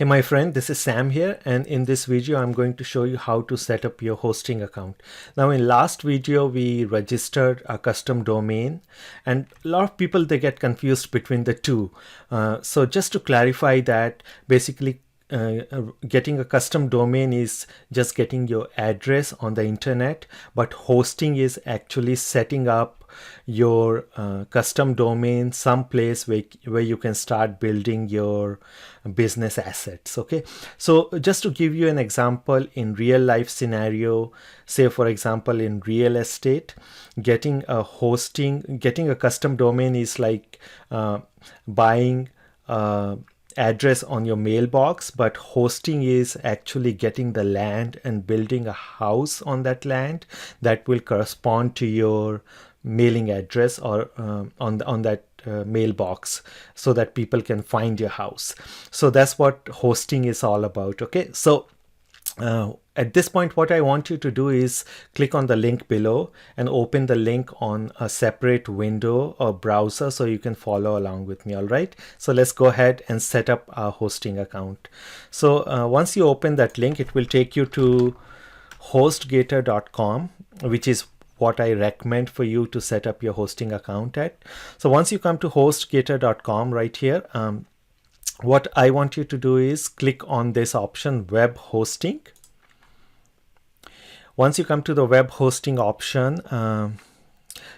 Hey my friend, this is Sam here, and in this video I'm going to show you how to set up your hosting account. Now in last video we registered a custom domain, and a lot of people they get confused between the two. So just to clarify that, basically getting a custom domain is just getting your address on the internet, but hosting is actually setting up your custom domain someplace where you can start building your business assets. Okay, so just to give you an example in real life scenario, say for example in real estate, getting a custom domain is like buying address on your mailbox, but hosting is actually getting the land and building a house on that land that will correspond to your mailing address or on that mailbox, so that people can find your house. So that's what hosting is all about. Okay, so at this point what I want you to do is click on the link below and open the link on a separate window or browser so you can follow along with me. All right, so let's go ahead and set up our hosting account. So once you open that link, it will take you to hostgator.com, which is what I recommend for you to set up your hosting account at. So once you come to hostgator.com right here, what I want you to do is click on this option, web hosting. Once you come to the web hosting option,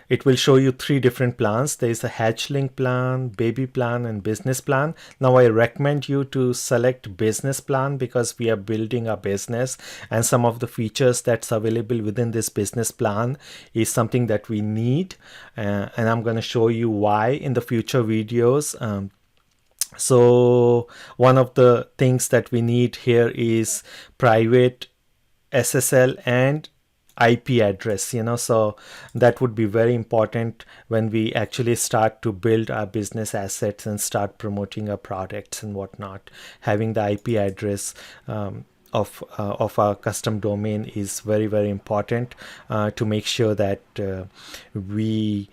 it will show you three different plans. There is a hatchling plan, baby plan, and business plan. Now I recommend you to select business plan because we are building a business, and some of the features that's available within this business plan is something that we need, and I'm going to show you why in the future videos. So one of the things that we need here is private SSL and IP address, so that would be very important when we actually start to build our business assets and start promoting our products and whatnot. Having the IP address of our custom domain is very, very important to make sure that we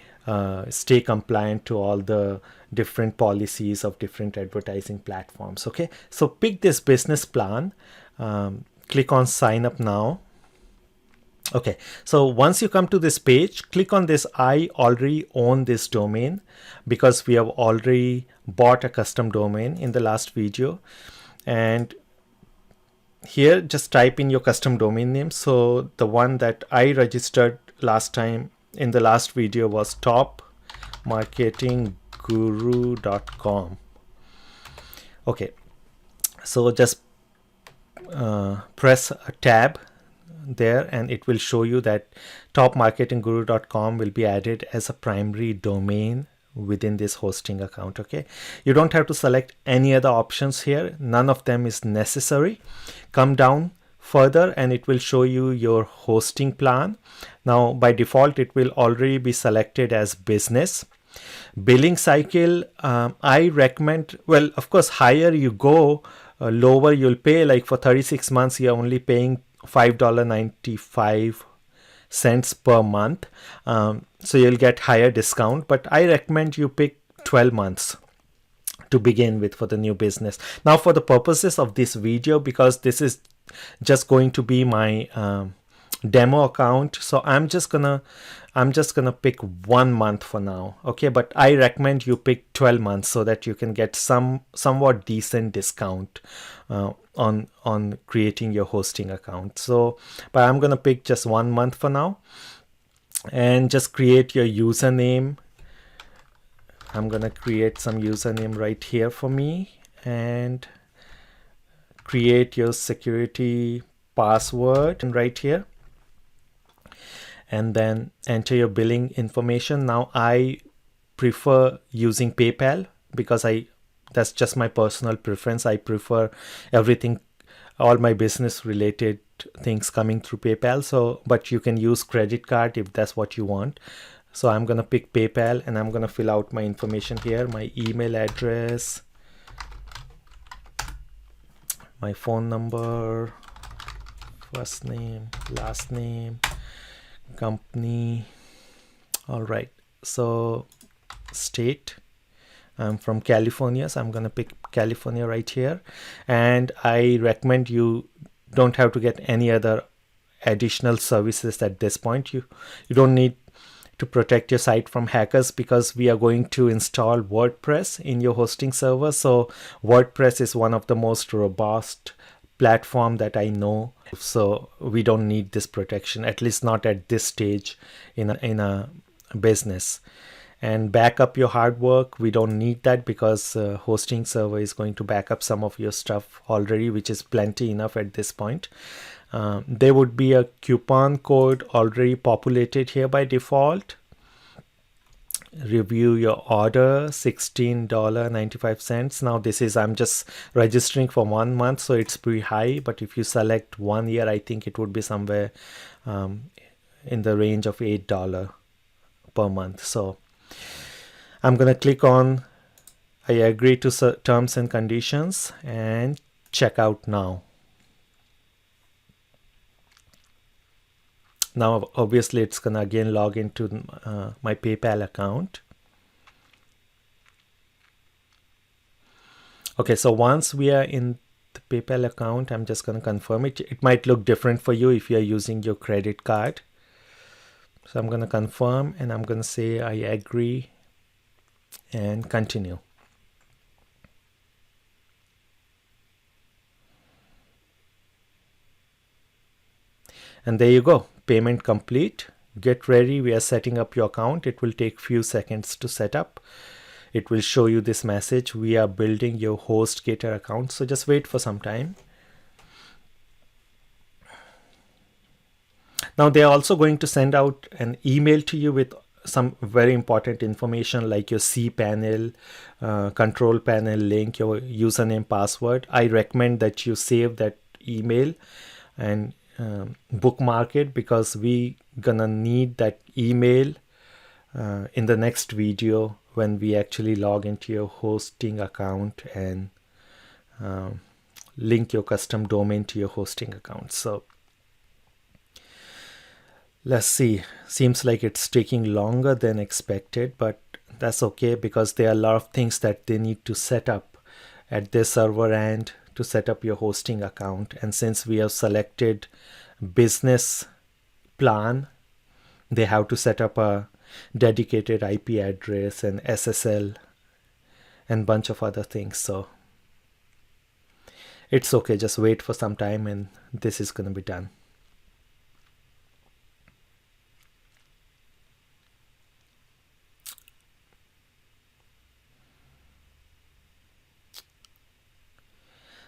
stay compliant to all the different policies of different advertising platforms. Okay, so pick this business plan, click on sign up now. Okay, so once you come to this page, click on this I already own this domain, because we have already bought a custom domain in the last video. And here just type in your custom domain name. So the one that I registered last time in the last video was topmarketingguru.com. okay, so just press a tab there and it will show you that topmarketingguru.com will be added as a primary domain within this hosting account. Okay, you don't have to select any other options here, none of them is necessary. Come down further and it will show you your hosting plan. Now by default it will already be selected as business. Billing cycle, I recommend, well, of course higher you go, lower you'll pay. Like for 36 months you're only paying $5.95 per month, so you'll get higher discount, but I recommend you pick 12 months to begin with for the new business. Now for the purposes of this video, because this is just going to be my demo account, so I'm just gonna pick 1 month for now. Okay, but I recommend you pick 12 months so that you can get somewhat decent discount on creating your hosting account. So but I'm gonna pick just 1 month for now, and just create your username. I'm gonna create some username right here for me, and create your security password right here, and then enter your billing information. Now I prefer using PayPal because that's just my personal preference. I prefer everything, all my business related things coming through PayPal. So but you can use credit card if that's what you want. So I'm gonna pick PayPal and I'm gonna fill out my information here, my email address, my phone number, first name, last name, company. All right, so state, I'm from California, so I'm going to pick California right here. And I recommend you don't have to get any other additional services at this point. You don't need to protect your site from hackers, because we are going to install WordPress in your hosting server. So WordPress is one of the most robust platform that I know. So we don't need this protection, at least not at this stage in a business. And back up your hard work, we don't need that, because hosting server is going to back up some of your stuff already, which is plenty enough at this point. There would be a coupon code already populated here by default. Review your order, $16.95. Now this is, I'm just registering for 1 month, so it's pretty high, but if you select 1 year, I think it would be somewhere in the range of $8 per month. So I'm going to click on I agree to terms and conditions and check out now. Now obviously it's gonna again log into my PayPal account. Okay, so once we are in the PayPal account, I'm just gonna confirm it. It might look different for you if you're using your credit card. So I'm gonna confirm, and I'm gonna say I agree and continue. And there you go, payment complete. Get ready, we are setting up your account. It will take few seconds to set up. It will show you this message, we are building your HostGator account. So just wait for some time. Now they're also going to send out an email to you with some very important information like your cPanel, control panel link, your username, password. I recommend that you save that email and bookmark it, because we gonna need that email in the next video when we actually log into your hosting account and link your custom domain to your hosting account. So let's see, seems like it's taking longer than expected, but that's okay, because there are a lot of things that they need to set up at their server end to set up your hosting account. And since we have selected business plan, they have to set up a dedicated IP address and SSL and bunch of other things. So it's okay, just wait for some time and this is going to be done.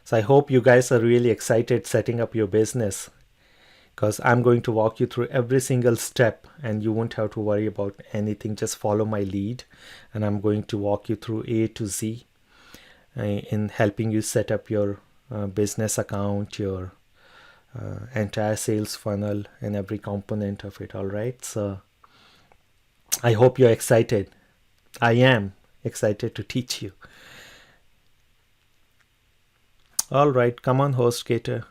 So I hope you guys are really excited setting up your business, because I'm going to walk you through every single step and you won't have to worry about anything. Just follow my lead and I'm going to walk you through A to Z in helping you set up your business account, your entire sales funnel and every component of it. All right, so I hope you're excited. I am excited to teach you. All right, come on, HostGator.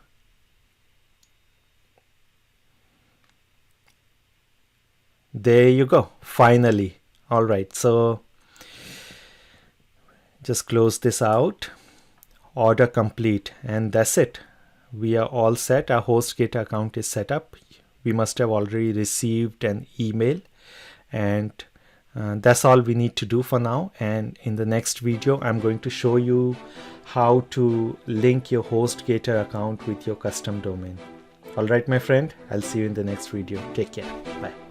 There you go, finally. All right, so just close this out, order complete, and that's it. We are all set. Our HostGator account is set up. We must have already received an email, and that's all we need to do for now. And in the next video, I'm going to show you how to link your HostGator account with your custom domain. All right, my friend, I'll see you in the next video. Take care. Bye.